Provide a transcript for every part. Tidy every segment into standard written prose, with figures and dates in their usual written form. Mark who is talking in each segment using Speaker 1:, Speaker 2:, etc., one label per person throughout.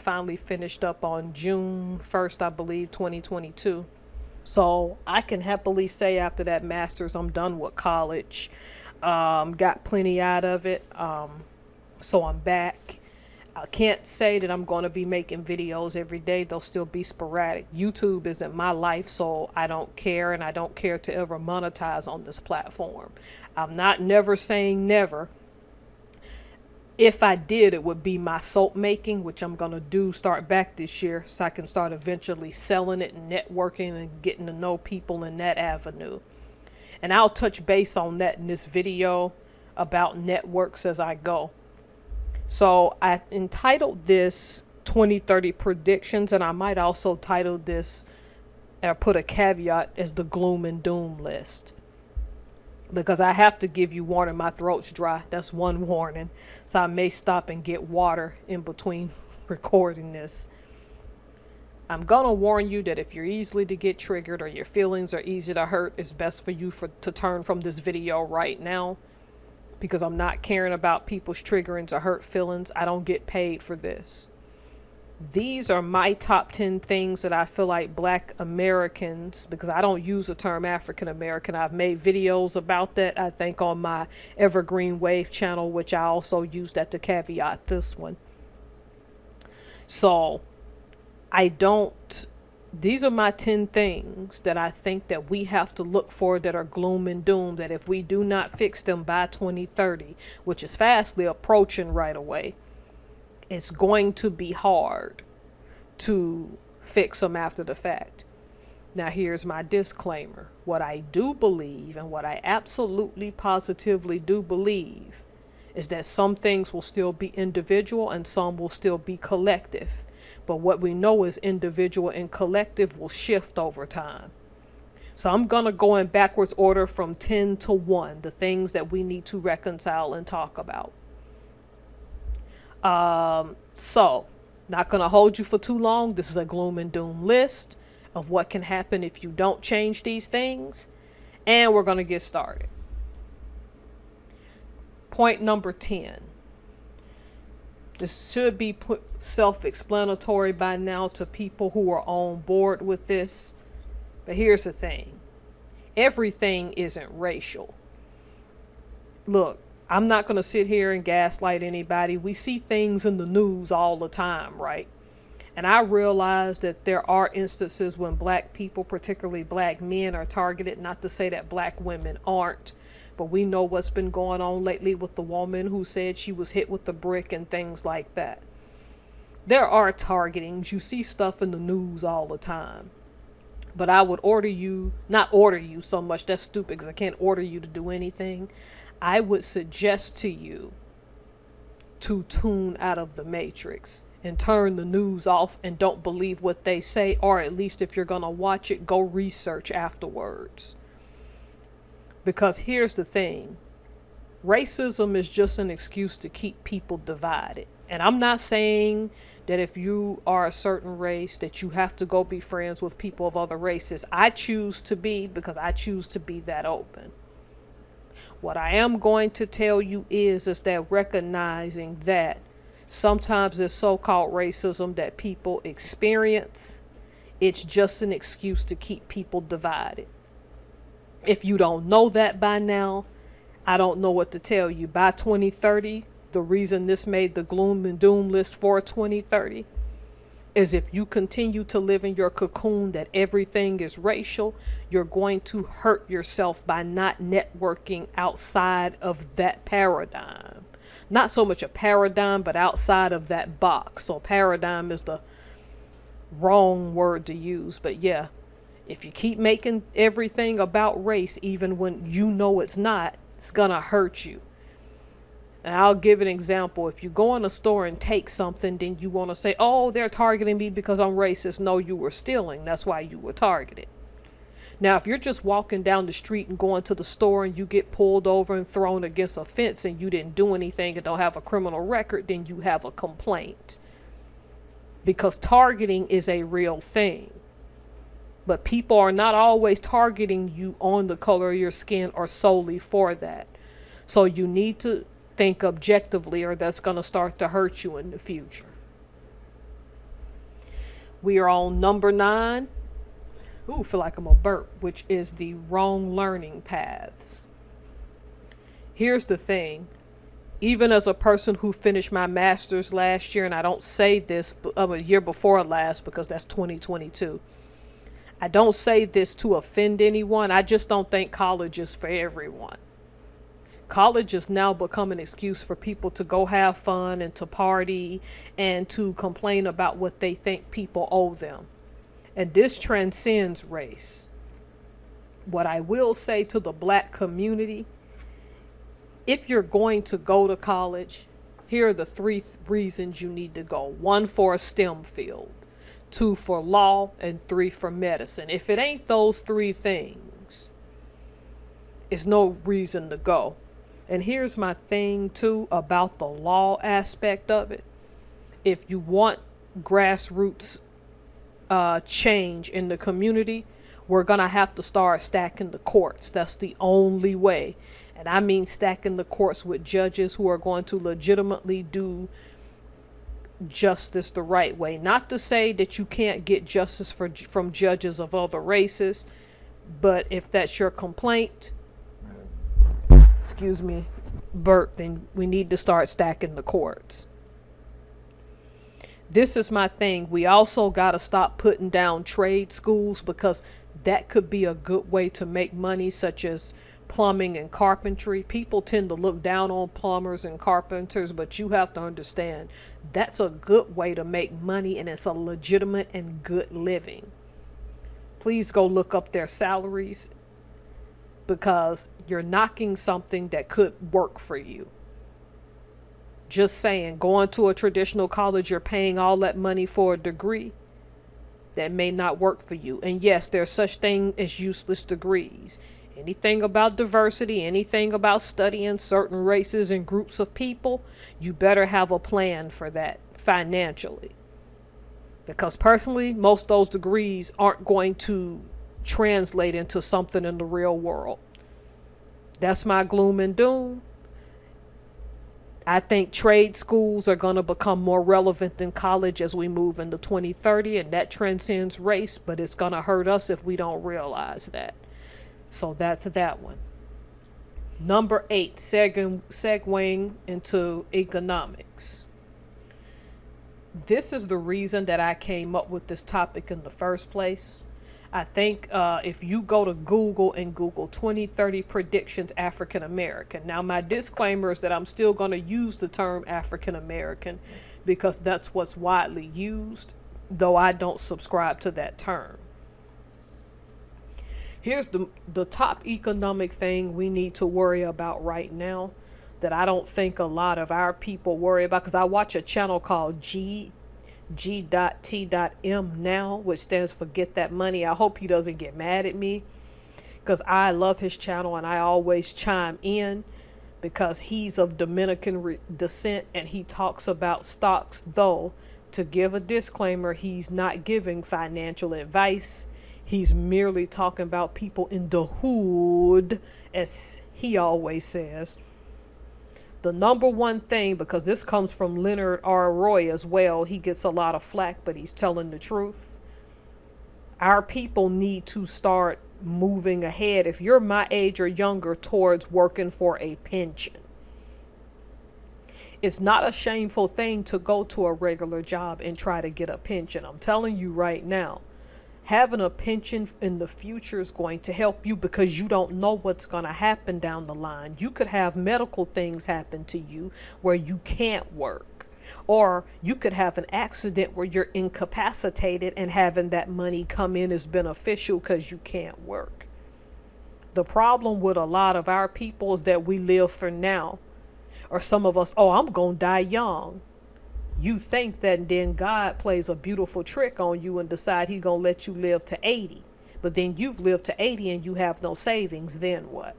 Speaker 1: finally finished up on June 1st, I believe, 2022. So I can happily say after that master's, I'm done with college. Got plenty out of it. So I'm back. I can't say that I'm going to be making videos every day. They'll still be sporadic. YouTube isn't my life, so I don't care, and I don't care to ever monetize on this platform. I'm not never saying never. If I did, it would be my soap making, which I'm going to start back this year, so I can start eventually selling it and networking and getting to know people in that avenue. And I'll touch base on that in this video about networks as I go. So I entitled this 2030 predictions, and I might also title this or put a caveat as the gloom and doom list, because I have to give you warning, my throat's dry. That's one warning. So I may stop and get water in between recording this. I'm going to warn you that if you're easily to get triggered or your feelings are easy to hurt, it's best for you to turn from this video right now, because I'm not caring about people's triggerings or hurt feelings. I don't get paid for this. These are my top 10 things that I feel like Black Americans, because I don't use the term African American. I've made videos about that, I think, on my Evergreen Wave channel, which I also used that to caveat this one. So these are my 10 things that I think that we have to look for that are gloom and doom, that if we do not fix them by 2030, which is fastly approaching right away, it's going to be hard to fix them after the fact. Now, here's my disclaimer. What I do believe, and what I absolutely positively do believe, is that some things will still be individual and some will still be collective. But what we know is individual and collective will shift over time. So I'm going to go in backwards order from 10 to 1, the things that we need to reconcile and talk about. So not going to hold you for too long. This is a gloom and doom list of what can happen if you don't change these things. And we're going to get started. Point number 10. This should be self-explanatory by now to people who are on board with this. But here's the thing. Everything isn't racial. Look, I'm not going to sit here and gaslight anybody. We see things in the news all the time, right? And I realize that there are instances when Black people, particularly Black men, are targeted. Not to say that Black women aren't. But we know what's been going on lately with the woman who said she was hit with a brick and things like that. There are targetings. You see stuff in the news all the time. But I would not order you so much, that's stupid because I can't order you to do anything. I would suggest to you to tune out of the matrix and turn the news off and don't believe what they say, or at least if you're going to watch it, go research afterwards. Because here's the thing. Racism is just an excuse to keep people divided. And I'm not saying that if you are a certain race that you have to go be friends with people of other races. I choose to be, because I choose to be that open. What I am going to tell you is that recognizing that sometimes this so-called racism that people experience, it's just an excuse to keep people divided. If you don't know that by now, I don't know what to tell you. By 2030, the reason this made the gloom and doom list for 2030 is if you continue to live in your cocoon that everything is racial, you're going to hurt yourself by not networking outside of that paradigm. Not so much a paradigm, but outside of that box. So paradigm is the wrong word to use, but yeah. If you keep making everything about race, even when you know it's not, it's going to hurt you. And I'll give an example. If you go in a store and take something, then you want to say, oh, they're targeting me because I'm racist. No, you were stealing. That's why you were targeted. Now, if you're just walking down the street and going to the store and you get pulled over and thrown against a fence and you didn't do anything and don't have a criminal record, then you have a complaint. Because targeting is a real thing. But people are not always targeting you on the color of your skin or solely for that. So you need to think objectively, or that's going to start to hurt you in the future. We are on number 9. Ooh, feel like I'm a burp, which is the wrong learning paths. Here's the thing. Even as a person who finished my master's last year, and I don't say this a year before last because that's 2022. I don't say this to offend anyone. I just don't think college is for everyone. College has now become an excuse for people to go have fun and to party and to complain about what they think people owe them. And this transcends race. What I will say to the Black community, if you're going to go to college, here are the 3 reasons you need to go. 1 for a STEM field, 2 for law, and 3 for medicine. If it ain't those 3 things, it's no reason to go. And here's my thing too about the law aspect of it. If you want grassroots change in the community, we're going to have to start stacking the courts. That's the only way. And I mean stacking the courts with judges who are going to legitimately do justice the right way. Not to say that you can't get justice from judges of other races, but if that's your complaint, excuse me, Bert, then we need to start stacking the courts. This is my thing. We also got to stop putting down trade schools because that could be a good way to make money, such as plumbing and carpentry. People tend to look down on plumbers and carpenters, but you have to understand that's a good way to make money, and it's a legitimate and good living. Please go look up their salaries because you're knocking something that could work for you. Just saying, going to a traditional college, you're paying all that money for a degree that may not work for you. And yes, there's such thing as useless degrees. Anything about diversity, anything about studying certain races and groups of people, you better have a plan for that financially. Because personally, most of those degrees aren't going to translate into something in the real world. That's my gloom and doom. I think trade schools are going to become more relevant than college as we move into 2030, and that transcends race, but it's going to hurt us if we don't realize that. So that's that one. Number 8, segueing into economics. This is the reason that I came up with this topic in the first place. I think if you go to Google and Google 2030 predictions African American. Now, my disclaimer is that I'm still going to use the term African American because that's what's widely used, though I don't subscribe to that term. Here's the top economic thing we need to worry about right now that I don't think a lot of our people worry about, because I watch a channel called G.T.M now, which stands for Get That Money. I hope he doesn't get mad at me because I love his channel and I always chime in because he's of Dominican descent and he talks about stocks, though to give a disclaimer, he's not giving financial advice. He's merely talking about people in the hood, as he always says. The number one thing, because this comes from Leonard R. Roy as well, he gets a lot of flack, but he's telling the truth. Our people need to start moving ahead, if you're my age or younger, towards working for a pension. It's not a shameful thing to go to a regular job and try to get a pension. I'm telling you right now. Having a pension in the future is going to help you because you don't know what's going to happen down the line. You could have medical things happen to you where you can't work. Or you could have an accident where you're incapacitated and having that money come in is beneficial because you can't work. The problem with a lot of our people is that we live for now. Or some of us, I'm going to die young. You think that, and then God plays a beautiful trick on you and decide he's going to let you live to 80. But then you've lived to 80 and you have no savings, then what?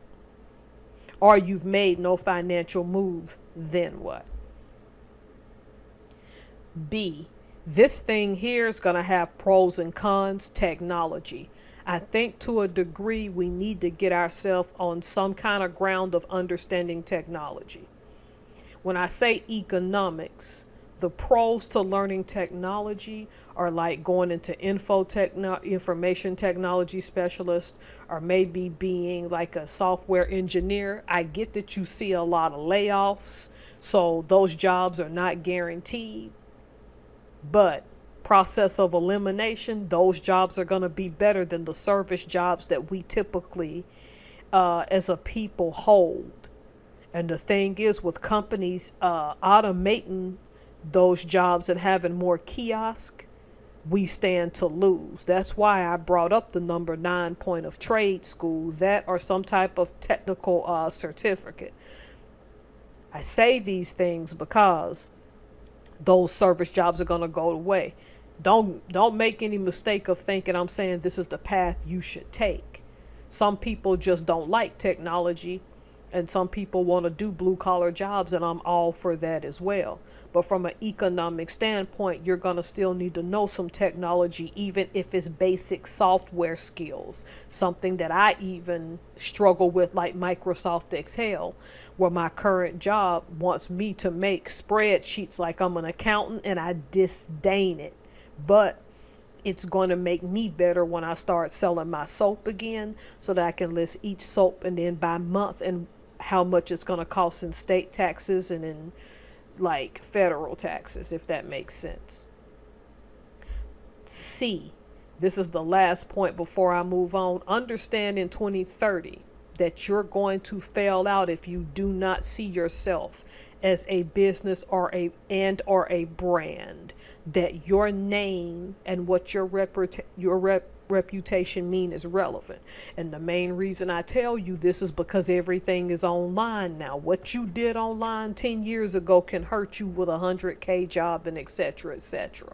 Speaker 1: Or you've made no financial moves, then what? B, this thing here is going to have pros and cons, technology. I think to a degree we need to get ourselves on some kind of ground of understanding technology. When I say economics, the pros to learning technology are like going into information technology specialist, or maybe being like a software engineer. I get that you see a lot of layoffs, so those jobs are not guaranteed. But process of elimination, those jobs are going to be better than the service jobs that we typically, as a people, hold. And the thing is, with companies automating those jobs and having more kiosk, we stand to lose. That's why I brought up the number 9 point of trade school, that or some type of technical certificate. I say these things because those service jobs are going to go away. Don't make any mistake of thinking I'm saying this is the path you should take. Some people just don't like technology, and some people want to do blue collar jobs, and I'm all for that as well. But from an economic standpoint, you're going to still need to know some technology, even if it's basic software skills. Something that I even struggle with, like Microsoft Excel, where my current job wants me to make spreadsheets like I'm an accountant, and I disdain it. But it's going to make me better when I start selling my soap again, so that I can list each soap and then by month and how much it's going to cost in state taxes and in like federal taxes, if that makes sense. C, this is the last point before I move on. Understand in 2030 that you're going to fail out if you do not see yourself as a business or a brand, that your name and what your reputation mean is relevant. And the main reason I tell you this is because everything is online now. What you did online 10 years ago can hurt you with a 100K job, and etc., etc.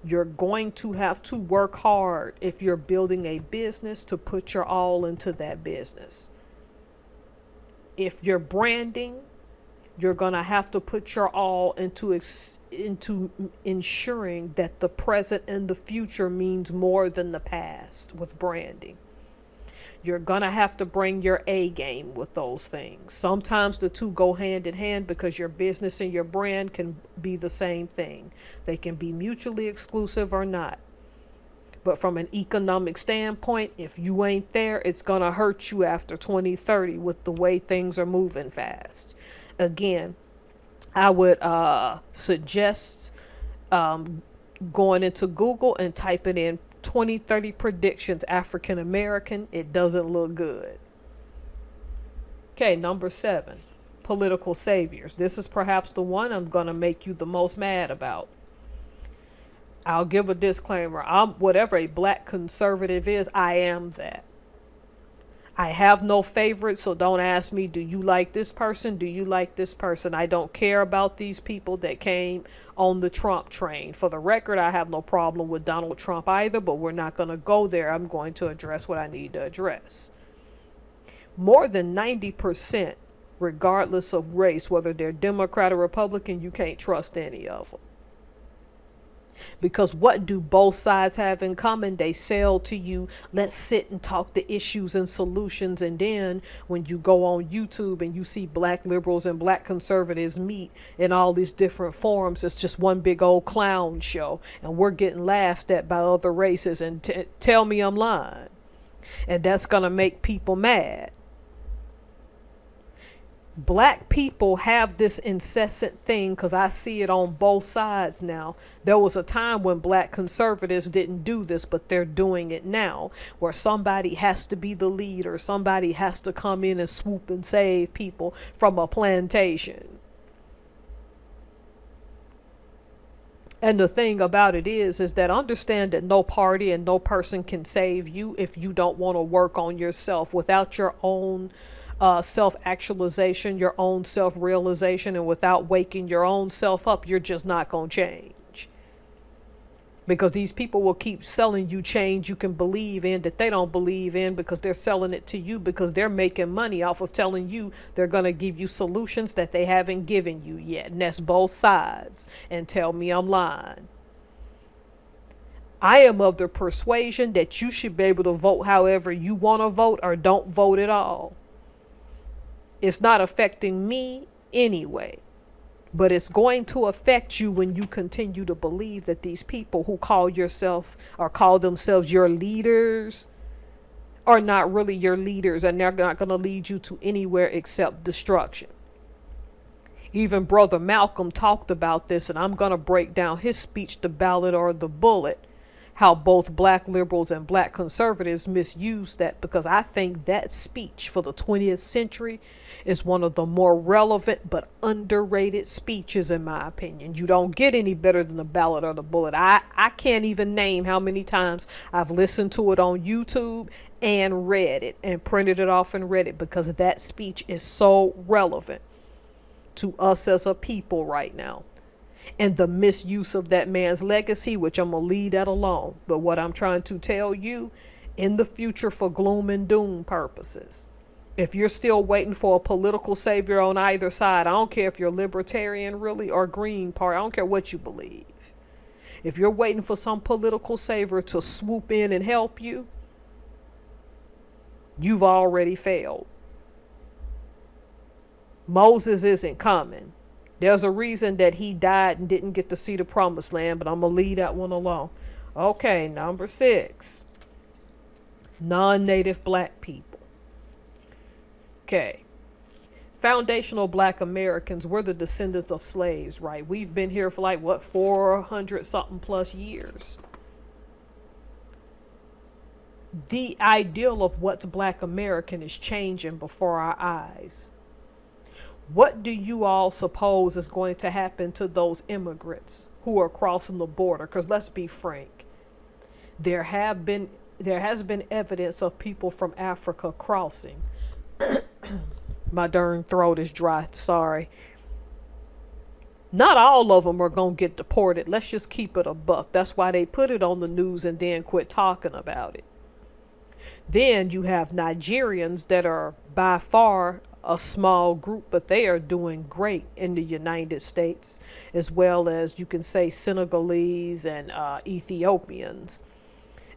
Speaker 1: You're going to have to work hard if you're building a business to put your all into that business. If you're branding, you're going to have to put your all into ensuring that the present and the future means more than the past with branding. You're going to have to bring your A game with those things. Sometimes the two go hand in hand because your business and your brand can be the same thing. They can be mutually exclusive or not. But from an economic standpoint, if you ain't there, it's going to hurt you after 2030 with the way things are moving fast. Again, I would suggest going into Google and typing in 2030 predictions African American. It doesn't look good. Okay, number 7, political saviors. This is perhaps the one I'm going to make you the most mad about. I'll give a disclaimer. Whatever a black conservative is, I am that. I have no favorites, so don't ask me, do you like this person? Do you like this person? I don't care about these people that came on the Trump train. For the record, I have no problem with Donald Trump either, but we're not going to go there. I'm going to address what I need to address. More than 90%, regardless of race, whether they're Democrat or Republican, you can't trust any of them. Because what do both sides have in common? They sell to you, let's sit and talk the issues and solutions. And then when you go on YouTube and you see black liberals and black conservatives meet in all these different forums, it's just one big old clown show. And we're getting laughed at by other races, and tell me I'm lying. And that's going to make people mad. Black people have this incessant thing, because I see it on both sides now. There was a time when black conservatives didn't do this, but they're doing it now, where somebody has to be the leader. Somebody has to come in and swoop and save people from a plantation. And the thing about it is that understand that no party and no person can save you if you don't want to work on yourself. Without your own self-actualization, your own self-realization, and without waking your own self up, you're just not going to change. Because these people will keep selling you change you can believe in that they don't believe in, because they're selling it to you because they're making money off of telling you they're going to give you solutions that they haven't given you yet. And that's both sides. And tell me I'm lying. I am of the persuasion that you should be able to vote however you want to vote, or don't vote at all. It's not affecting me anyway. But it's going to affect you when you continue to believe that these people who call themselves your leaders are not really your leaders, and they're not going to lead you to anywhere except destruction. Even Brother Malcolm talked about this, and I'm going to break down his speech, The Ballot or the Bullet, how both black liberals and black conservatives misuse that, because I think that speech for the 20th century is one of the more relevant but underrated speeches, in my opinion. You don't get any better than The Ballot or the Bullet. I can't even name how many times I've listened to it on YouTube and read it and printed it off and read it, because that speech is so relevant to us as a people right now. And the misuse of that man's legacy, which I'm going to leave that alone. But what I'm trying to tell you, in the future, for gloom and doom purposes, if you're still waiting for a political savior on either side, I don't care if you're libertarian really or Green Party, I don't care what you believe. If you're waiting for some political savior to swoop in and help you, you've already failed. Moses isn't coming. There's a reason that he died and didn't get to see the promised land, but I'm going to leave that one alone. Okay, number 6. Non-native black people. Okay. Foundational black Americans, we're the descendants of slaves, right? We've been here for 400 something plus years. The ideal of what's black American is changing before our eyes. What do you all suppose is going to happen to those immigrants who are crossing the border? Because let's be frank, there has been evidence of people from Africa crossing. My darn throat is dry, sorry. Not all of them are going to get deported. Let's just keep it a buck. That's why they put it on the news and then quit talking about it. Then you have Nigerians that are by far a small group, but they are doing great in the United States, as well as you can say Senegalese and Ethiopians,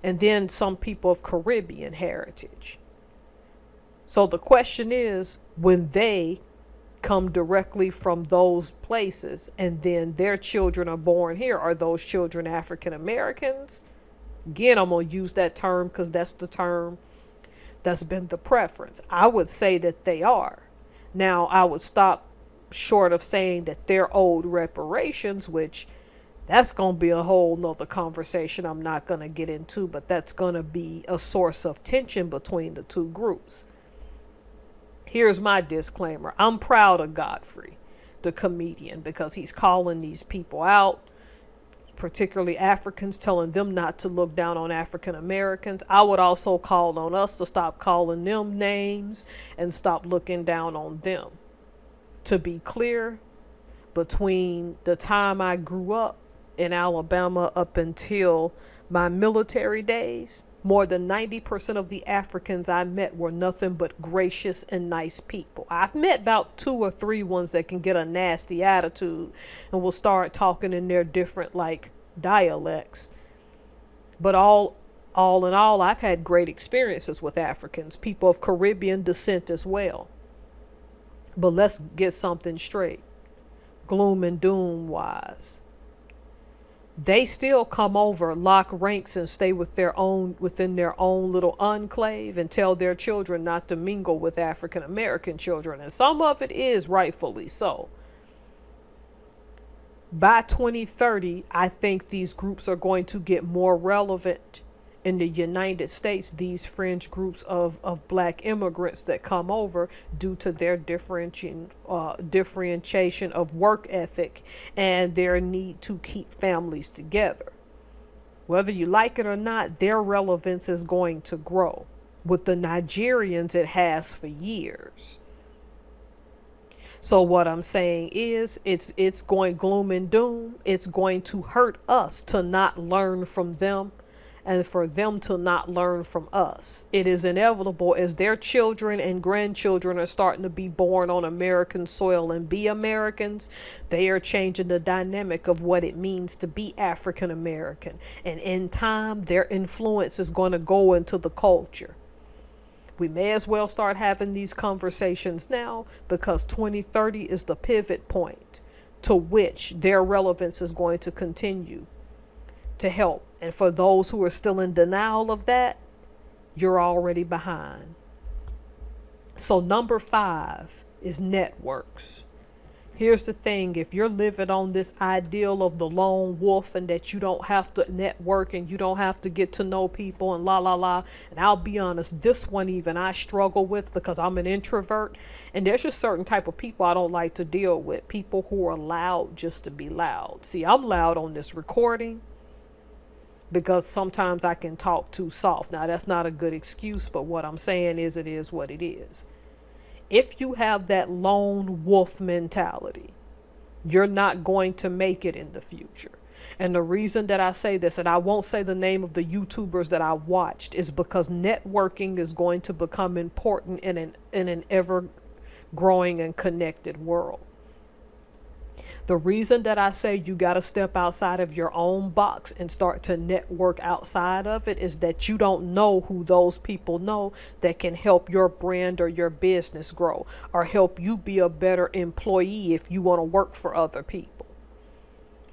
Speaker 1: and then some people of Caribbean heritage. So the question is, when they come directly from those places and then their children are born here, are those children African Americans? Again, I'm going to use that term because that's the term that's been the preference. I would say that they are. Now, I would stop short of saying that they're owed reparations, which that's going to be a whole nother conversation I'm not going to get into, but that's going to be a source of tension between the two groups. Here's my disclaimer. I'm proud of Godfrey, the comedian, because he's calling these people out, particularly Africans, telling them not to look down on African Americans. I would also call on us to stop calling them names and stop looking down on them. To be clear, between the time I grew up in Alabama up until my military days, more than 90% of the Africans I met were nothing but gracious and nice people. I've met about 2 or 3 ones that can get a nasty attitude and will start talking in their different dialects. But all in all, I've had great experiences with Africans, people of Caribbean descent as well. But let's get something straight. Gloom and doom wise, they still come over, lock ranks, and stay within their own little enclave and tell their children not to mingle with African American children. And some of it is rightfully so. By 2030, I think these groups are going to get more relevant in the United States, these fringe groups of black immigrants that come over due to their differentiation of work ethic and their need to keep families together. Whether you like it or not, their relevance is going to grow. With the Nigerians, it has for years. So what I'm saying is, it's going gloom and doom. It's going to hurt us to not learn from them, and for them to not learn from us. It is inevitable as their children and grandchildren are starting to be born on American soil and be Americans. They are changing the dynamic of what it means to be African American. And in time, their influence is going to go into the culture. We may as well start having these conversations now, because 2030 is the pivot point. to which their relevance is going to continue to help. And for those who are still in denial of that, you're already behind. So number 5 is networks. Here's the thing, if you're living on this ideal of the lone wolf and that you don't have to network and you don't have to get to know people and la la la, and I'll be honest, this one even I struggle with because I'm an introvert, and there's just certain type of people I don't like to deal with, people who are loud just to be loud. See, I'm loud on this recording because sometimes I can talk too soft. Now, that's not a good excuse, but what I'm saying is it is what it is. If you have that lone wolf mentality, you're not going to make it in the future. And the reason that I say this, and I won't say the name of the YouTubers that I watched, is because networking is going to become important in an ever growing and connected world. The reason that I say you got to step outside of your own box and start to network outside of it is that you don't know who those people know that can help your brand or your business grow or help you be a better employee if you want to work for other people.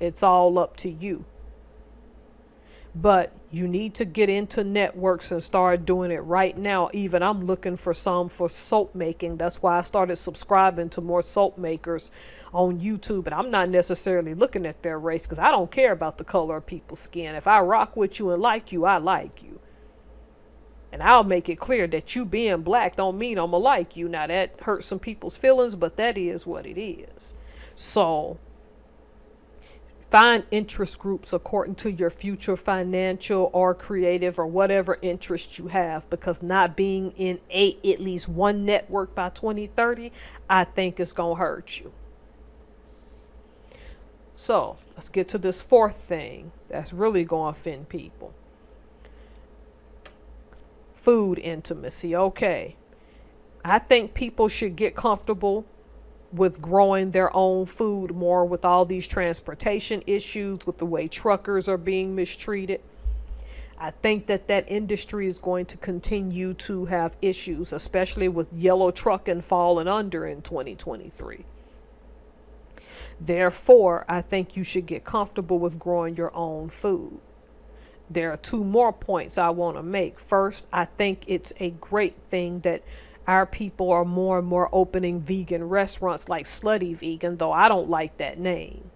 Speaker 1: It's all up to you. But you need to get into networks and start doing it right now. Even I'm looking for some for soap making. That's why I started subscribing to more soap makers on YouTube. And I'm not necessarily looking at their race because I don't care about the color of people's skin. If I rock with you and like you, I like you. And I'll make it clear that you being black don't mean I'm gonna like you. Now that hurts some people's feelings, but that is what it is. So find interest groups according to your future financial or creative or whatever interest you have, because not being in at least one network by 2030, I think is going to hurt you. So let's get to this 4th thing that's really going to offend people. Food intimacy. Okay. I think people should get comfortable with growing their own food more with all these transportation issues, with the way truckers are being mistreated. I think that industry is going to continue to have issues, especially with yellow trucking falling under in 2023. Therefore, I think you should get comfortable with growing your own food. There are 2 more points I want to make. First, I think it's a great thing that our people are more and more opening vegan restaurants like Slutty Vegan, though I don't like that name.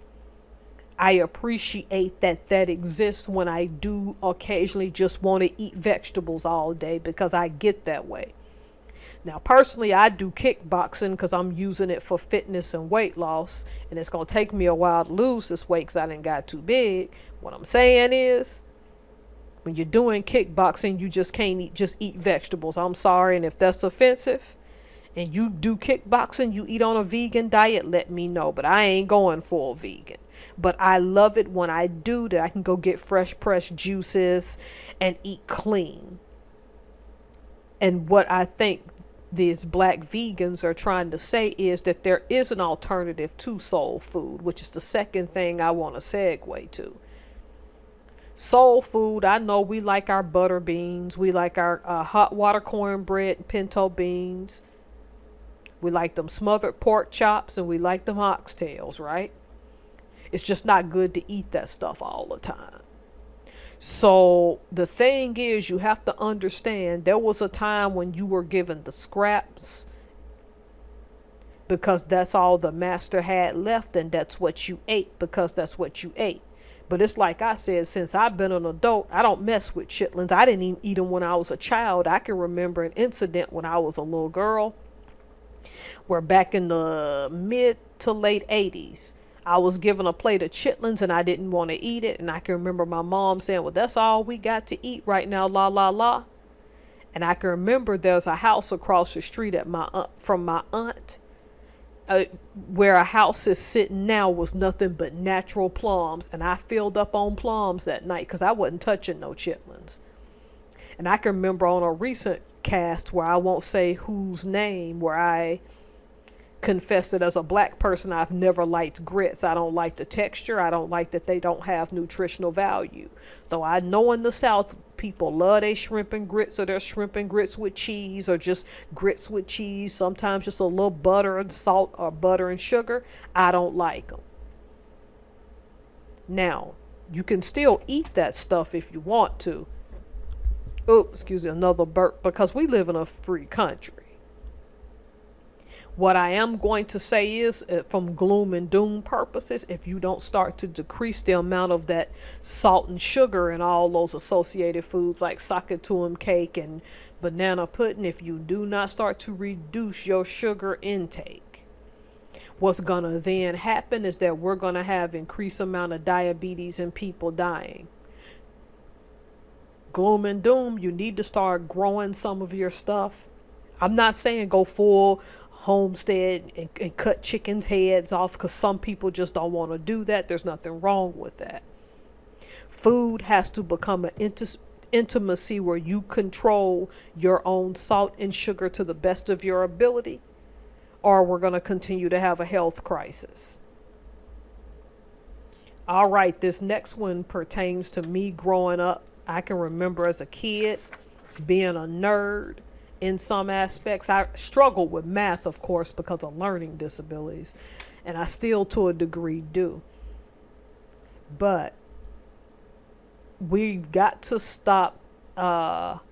Speaker 1: I appreciate that exists when I do occasionally just want to eat vegetables all day, because I get that way. Now, personally, I do kickboxing because I'm using it for fitness and weight loss, and it's going to take me a while to lose this weight because I done got too big. What I'm saying is, when you're doing kickboxing, you just can't eat vegetables. I'm sorry, and if that's offensive and you do kickboxing, you eat on a vegan diet, let me know. But I ain't going full vegan. But I love it when I do that. I can go get fresh pressed juices and eat clean. And what I think these black vegans are trying to say is that there is an alternative to soul food, which is the second thing I want to segue to. Soul food, I know we like our butter beans. We like our hot water cornbread and pinto beans. We like them smothered pork chops, and we like them oxtails, right? It's just not good to eat that stuff all the time. So the thing is, you have to understand there was a time when you were given the scraps because that's all the master had left, and that's what you ate because that's what you ate. But it's like I said, since I've been an adult, I don't mess with chitlins. I didn't even eat them when I was a child. I can remember an incident when I was a little girl where back in the mid to late 80s, I was given a plate of chitlins and I didn't want to eat it. And I can remember my mom saying, well, that's all we got to eat right now, la, la, la. And I can remember there's a house across the street from my aunt. Where a house is sitting now was nothing but natural plums, and I filled up on plums that night because I wasn't touching no chitlins. And I can remember on a recent cast where I won't say whose name, where I confessed that as a black person I've never liked grits. I don't like the texture. I don't like that they don't have nutritional value. Though I know in the South people love their shrimp and grits, or their shrimp and grits with cheese, or just grits with cheese, sometimes just a little butter and salt or butter and sugar. I don't like them. Now, you can still eat that stuff if you want to. Oh, excuse me, another burp, because we live in a free country. What I am going to say is, from gloom and doom purposes, if you don't start to decrease the amount of that salt and sugar and all those associated foods like sakatuum cake and banana pudding, if you do not start to reduce your sugar intake, what's gonna then happen is that we're gonna have increased amount of diabetes and people dying. Gloom and doom, you need to start growing some of your stuff. I'm not saying go full homestead and cut chickens' heads off, because some people just don't want to do that. There's nothing wrong with that. Food has to become an intimacy where you control your own salt and sugar to the best of your ability, or we're going to continue to have a health crisis. All right, this next one pertains to me growing up. I can remember as a kid being a nerd in some aspects. I struggled with math, of course, because of learning disabilities, and I still to a degree do. But we've got to stop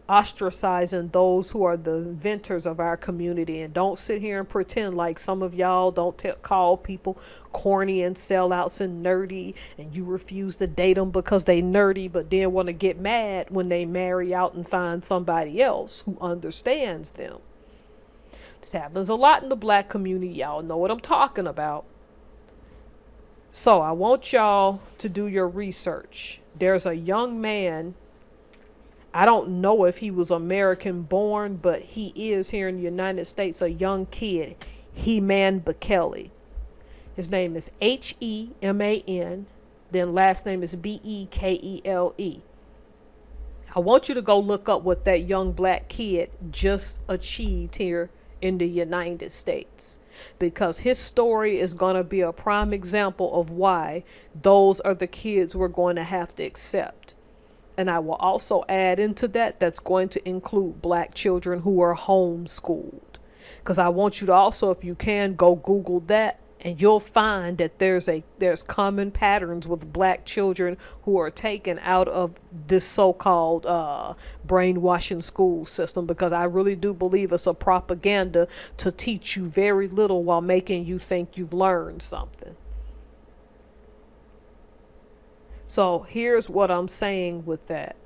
Speaker 1: ostracizing those who are the inventors of our community, and don't sit here and pretend like some of y'all don't call people corny and sellouts and nerdy, and you refuse to date them because they nerdy, but then want to get mad when they marry out and find somebody else who understands them. This happens a lot in the black community. Y'all know what I'm talking about. So I want y'all to do your research. There's a young man, I don't know if he was American born, but he is here in the United States, a young kid, He-Man Bekele. His name is Heman, then last name is Bekele. I want you to go look up what that young black kid just achieved here in the United States, because his story is going to be a prime example of why those are the kids we're going to have to accept. And I will also add into that, that's going to include black children who are homeschooled. Because I want you to also, if you can, go Google that, and you'll find that there's common patterns with black children who are taken out of this so-called brainwashing school system. Because I really do believe it's a propaganda to teach you very little while making you think you've learned something. So here's what I'm saying with that.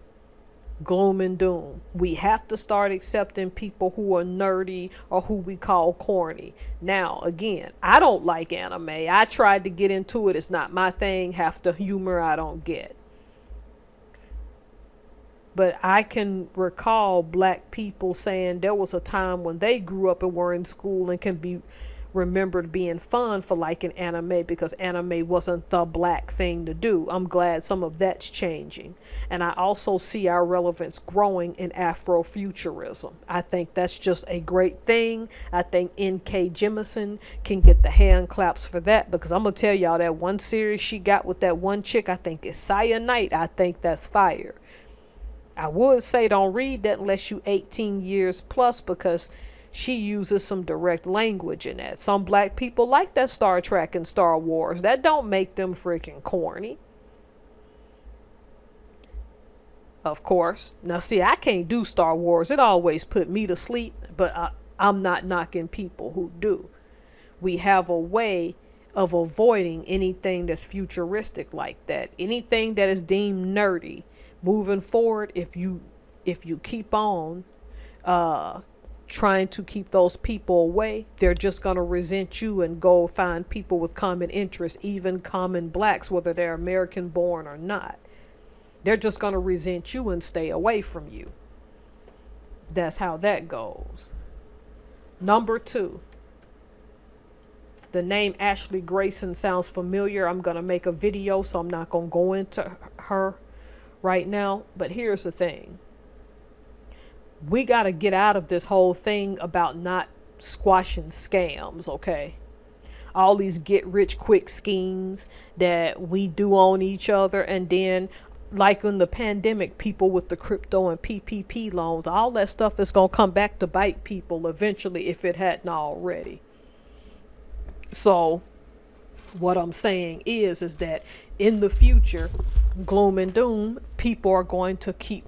Speaker 1: Gloom and doom. We have to start accepting people who are nerdy or who we call corny. Now, again, I don't like anime. I tried to get into it. It's not my thing. Half the humor I don't get. But I can recall black people saying there was a time when they grew up and were in school and can be remembered being fun for liking anime, because anime wasn't the black thing to do. I'm glad some of that's changing. And I also see our relevance growing in Afrofuturism. I think that's just a great thing. I think N.K. Jemisin can get the hand claps for that, because I'm going to tell y'all that one series she got with that one chick, I think is Cyanite. I think that's fire. I would say don't read that unless you 18 years plus, because she uses some direct language in that. Some black people like that Star Trek and Star Wars. That don't make them freaking corny. Of course. Now, see, I can't do Star Wars. It always put me to sleep, but I'm not knocking people who do. We have a way of avoiding anything that's futuristic like that. Anything that is deemed nerdy. Moving forward, if you keep on trying to keep those people away, they're just going to resent you and go find people with common interests, even common blacks, whether they're American born or not. They're just going to resent you and stay away from you. That's how that goes. Number 2. The name Ashley Grayson sounds familiar. I'm going to make a video, so I'm not going to go into her right now. But here's the thing. We got to get out of this whole thing about not squashing scams, okay? All these get rich quick schemes that we do on each other, and then like in the pandemic, people with the crypto and PPP loans, all that stuff is going to come back to bite people eventually if it hadn't already. So What I'm saying is that in the future, gloom and doom, people are going to keep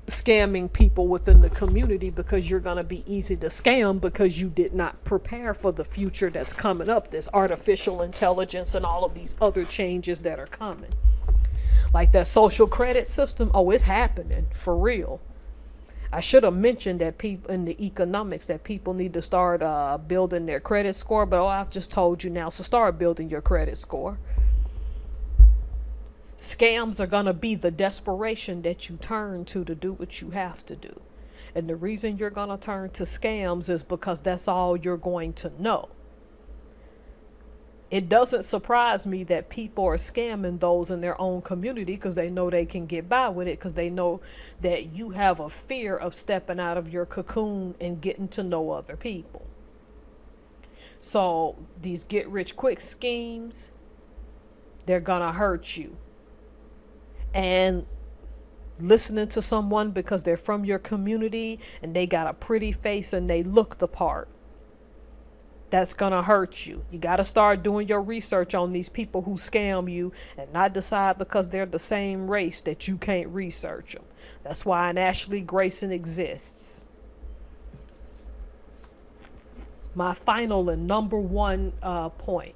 Speaker 1: scamming people within the community, because you're going to be easy to scam because you did not prepare for the future that's coming up, this artificial intelligence and all of these other changes that are coming. Like that social credit system, oh, it's happening for real. I should have mentioned that people in the economics that people need to start building their credit score, but I've just told you now, so start building your credit score. Scams are going to be the desperation that you turn to do what you have to do. And the reason you're going to turn to scams is because that's all you're going to know. It doesn't surprise me that people are scamming those in their own community, because they know they can get by with it, because they know that you have a fear of stepping out of your cocoon and getting to know other people. So these get rich quick schemes, they're going to hurt you. And listening to someone because they're from your community and they got a pretty face and they look the part, that's going to hurt you. You got to start doing your research on these people who scam you, and not decide because they're the same race that you can't research them. That's why an Ashley Grayson exists. My final and number one point.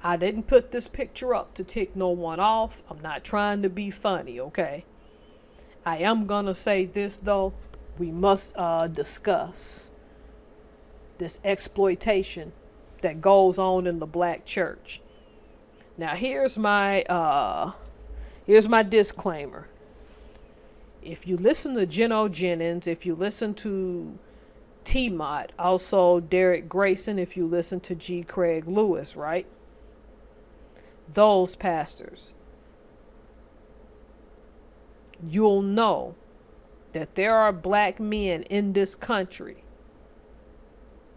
Speaker 1: I didn't put this picture up to tick no one off. I'm not trying to be funny, okay? I am going to say this, though. We must discuss this exploitation that goes on in the black church. Now, here's my disclaimer. If you listen to Geno Jennings, if you listen to T-Mott, also Derek Grayson, if you listen to G. Craig Lewis, right? Those pastors, you'll know that there are black men in this country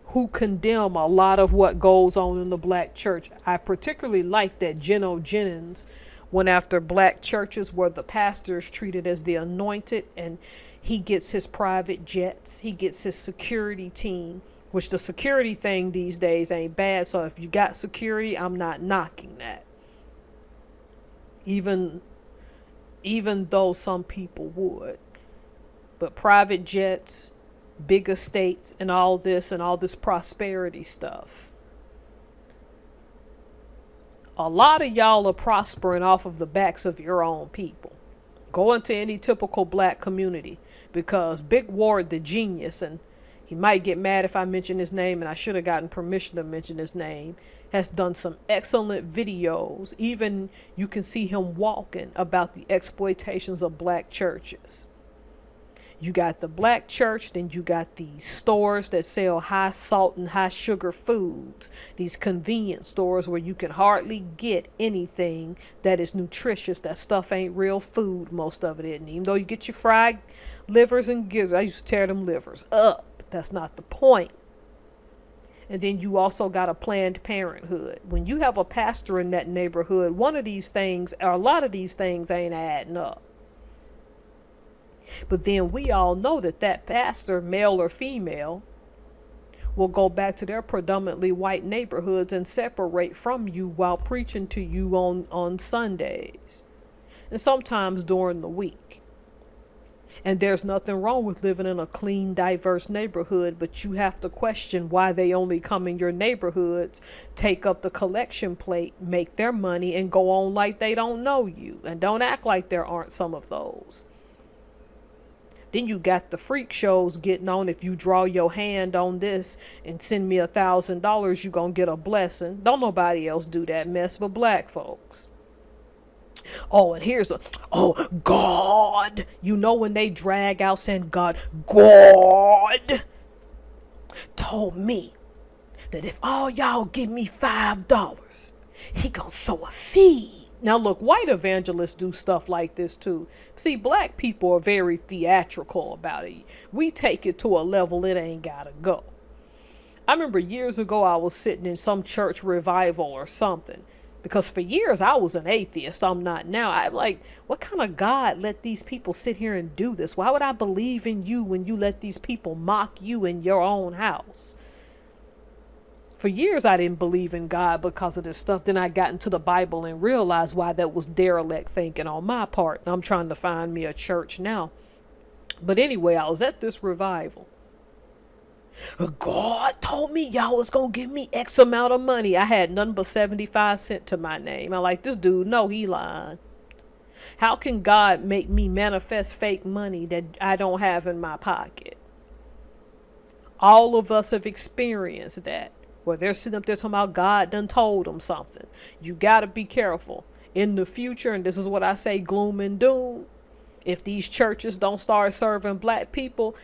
Speaker 1: who condemn a lot of what goes on in the black church. I particularly like that Geno Jennings went after black churches where the pastor is treated as the anointed, and he gets his private jets, he gets his security team, which the security thing these days ain't bad. So if you got security, I'm not knocking that. Even though some people would. But private jets, big estates, and all this prosperity stuff. A lot of y'all are prospering off of the backs of your own people. Go into any typical black community, because Big Ward, the genius, and he might get mad if I mention his name, and I should have gotten permission to mention his name, has done some excellent videos. Even you can see him walking about the exploitations of black churches. You got the black church, then you got these stores that sell high salt and high sugar foods. These convenience stores where you can hardly get anything that is nutritious. That stuff ain't real food, most of it isn't. Even though you get your fried livers and gizzards, I used to tear them livers up. But that's not the point. And then you also got a Planned Parenthood. When you have a pastor in that neighborhood, one of these things, or a lot of these things, ain't adding up. But then we all know that pastor, male or female, will go back to their predominantly white neighborhoods and separate from you while preaching to you on Sundays, and sometimes during the week. And there's nothing wrong with living in a clean, diverse neighborhood, but you have to question why they only come in your neighborhoods, take up the collection plate, make their money, and go on like they don't know you. And don't act like there aren't some of those. Then you got the freak shows getting on. If you draw your hand on this and send me $1,000, you gonna get a blessing. Don't nobody else do that mess but black folks. Oh, and here's God. You know when they drag out saying God told me that if all y'all give me $5, he gonna sow a seed. Now look, white evangelists do stuff like this too. See, black people are very theatrical about it. We take it to a level it ain't gotta go. I remember years ago I was sitting in some church revival or something. Because for years I was an atheist. I'm not now. I'm like, what kind of God let these people sit here and do this? Why would I believe in you when you let these people mock you in your own house? For years, I didn't believe in God because of this stuff. Then I got into the Bible and realized why that was derelict thinking on my part. And I'm trying to find me a church now. But anyway, I was at this revival. God told me y'all was going to give me X amount of money. I had nothing but 75 cents to my name. I'm like, this dude, no, he lying. How can God make me manifest fake money that I don't have in my pocket? All of us have experienced that. Where they're sitting up there talking about God done told them something. You got to be careful. In the future, and this is what I say, gloom and doom, if these churches don't start serving black people,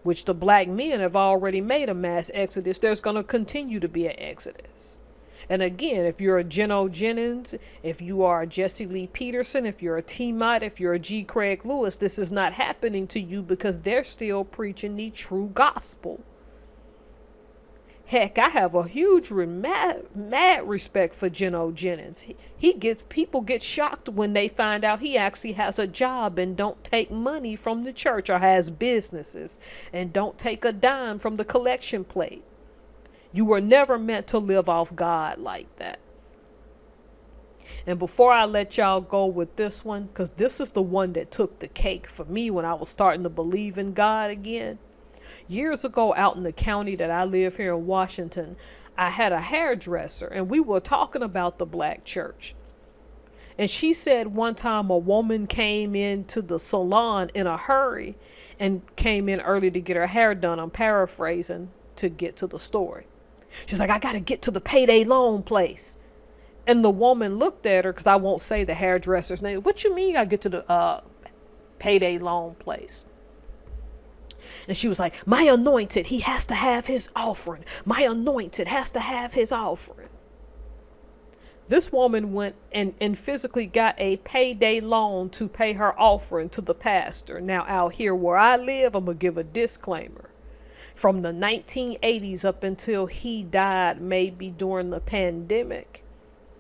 Speaker 1: which the black men have already made a mass exodus, there's going to continue to be an exodus. And again, if you're a Geno Jennings, if you are a Jesse Lee Peterson, if you're a T-Mott, if you're a G. Craig Lewis, this is not happening to you because they're still preaching the true gospel. Heck, I have a huge mad respect for Geno Jennings. People get shocked when they find out he actually has a job and don't take money from the church, or has businesses and don't take a dime from the collection plate. You were never meant to live off God like that. And before I let y'all go with this one, because this is the one that took the cake for me when I was starting to believe in God again. Years ago, out in the county that I live here in Washington, I had a hairdresser and we were talking about the black church. And she said one time a woman came into the salon in a hurry and came in early to get her hair done. I'm paraphrasing to get to the story. She's like, I got to get to the payday loan place. And the woman looked at her, because I won't say the hairdresser's name. What you mean I get to the payday loan place? And she was like, my anointed, he has to have his offering. My anointed has to have his offering. This woman went and physically got a payday loan to pay her offering to the pastor. Now, out here where I live, I'm going to give a disclaimer. From the 1980s up until he died, maybe during the pandemic,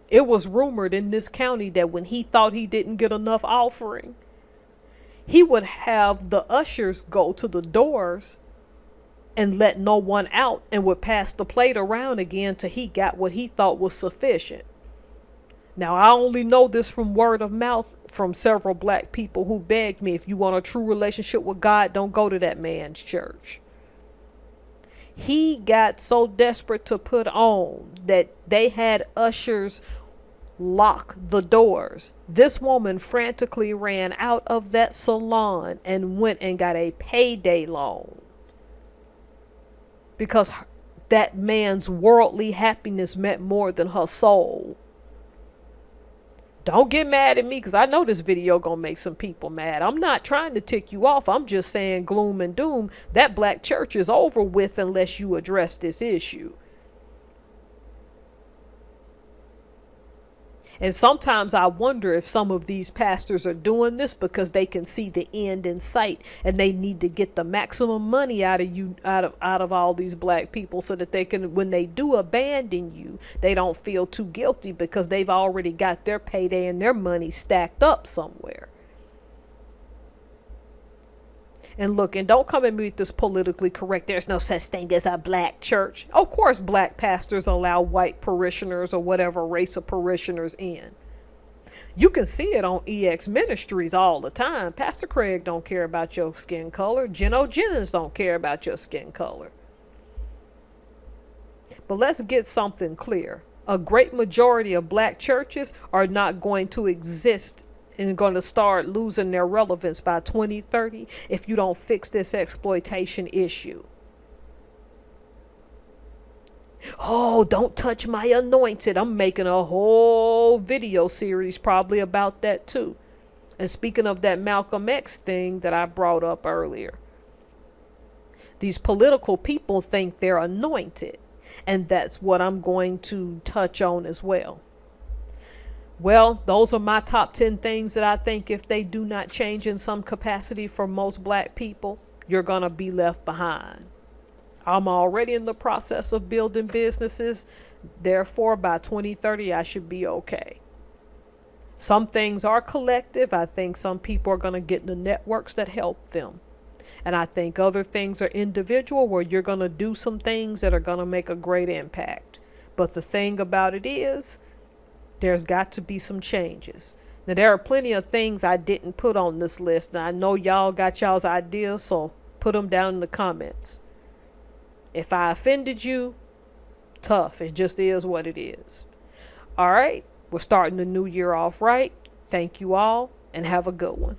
Speaker 1: it was rumored in this county that when he thought he didn't get enough offering, he would have the ushers go to the doors and let no one out, and would pass the plate around again till he got what he thought was sufficient. Now, I only know this from word of mouth from several black people who begged me, if you want a true relationship with God, don't go to that man's church. He got so desperate to put on that they had ushers lock the doors. This woman frantically ran out of that salon and went and got a payday loan because that man's worldly happiness meant more than her soul. Don't get mad at me, because I know this video gonna make some people mad. I'm not trying to tick you off. I'm just saying, gloom and doom, that black church is over with unless you address this issue. And sometimes I wonder if some of these pastors are doing this because they can see the end in sight, and they need to get the maximum money out of all these black people, so that they can, when they do abandon you, they don't feel too guilty because they've already got their payday and their money stacked up somewhere. And look, and don't come at me with this politically correct, there's no such thing as a black church. Of course, black pastors allow white parishioners or whatever race of parishioners in. You can see it on EX Ministries all the time. Pastor Craig don't care about your skin color. Geno Jennings don't care about your skin color. But let's get something clear. A great majority of black churches are not going to exist and going to start losing their relevance by 2030 if you don't fix this exploitation issue. Oh, don't touch my anointed. I'm making a whole video series probably about that too. And speaking of that Malcolm X thing that I brought up earlier, these political people think they're anointed, and that's what I'm going to touch on as well. Well, those are my top 10 things that I think if they do not change in some capacity for most black people, you're going to be left behind. I'm already in the process of building businesses. Therefore, by 2030, I should be okay. Some things are collective. I think some people are going to get the networks that help them. And I think other things are individual, where you're going to do some things that are going to make a great impact. But the thing about it is, there's got to be some changes. Now, there are plenty of things I didn't put on this list. Now, I know y'all got y'all's ideas, so put them down in the comments. If I offended you, tough. It just is what it is. All right, we're starting the new year off right. Thank you all, and have a good one.